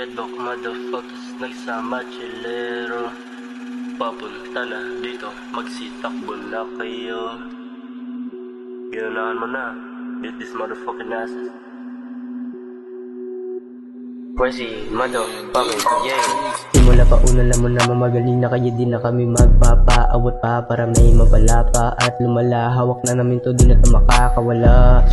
Yadok motherfuckers nagsama chilero. Papunta na dito, magsitakbo na kayo. Ginahan mo na, beat this motherfucking asses. Prezi, motherfucking yeah. Simula pa una lang mo na mamagaling na kayo din na kami magpapaawat pa para may mapala pa at lumala. Hawak na namin to di na to makakawala.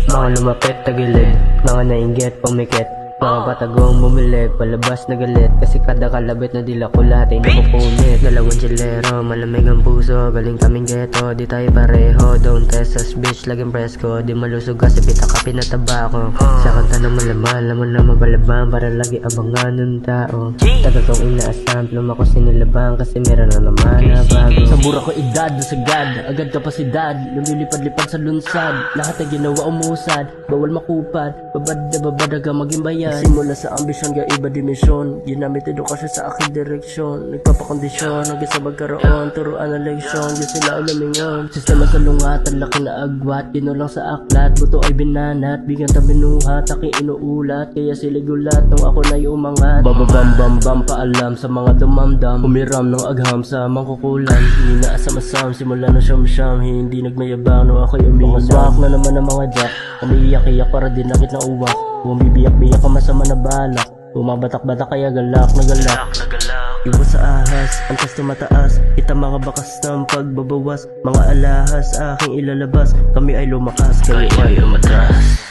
Mga lumapit tagilid, mga nainggit pumikit, mga patagong bumili, palabas na galit kasi kada kalabit na dila ko lahat ay nakupunit. Dalawang chilero, malamig ang puso, galing kaming ghetto, di tayo pareho. Don't test us bitch, laging presko, di malusog kasi pita ka pinataba ko. Sa kanta na malaman, lamon na mabalabang para lagi abangan ng tao. Tagal kong inaasam, pluma ko sinilabang kasi meron na naman na bago. Sa mura ko edad, sagad, agad kapasidad, lumilipad-lipad sa lunsad, lahat ay ginawa umusad, bawal makupad, babad na babad aga maging bayan. Simula sa ambisyon ga iba dimensyon, ginamit edukasyon sa aking direksyon, nagpapakondisyon hanggang sa magkaroon, turuan ang leksyon, di sila ulamingon. Sistema sa lungatan, laki na agwat, ginulang sa aklat, buto ay binanat, bigyan ta binuhat, aking inuulat, kaya siligulat nung ako na'y umangat. Bababam-bam-bam paalam sa mga dumamdam, umiram ng agham sa mangkukulan, hindi na asam-asam, simula na siyam-siyam, hindi nagmayabang nung ako'y umiiyak na naman ang mga jack, umiiyak-iyak para din nakit na uwak. Bumibiyak-biyak ka masama na balak, bumabatak-batak kaya galak na galak. Iwas sa ahas, antas tumataas, kita mga bakas ng pagbabawas, mga alahas aking ilalabas, kami ay lumakas, kami ay umatras.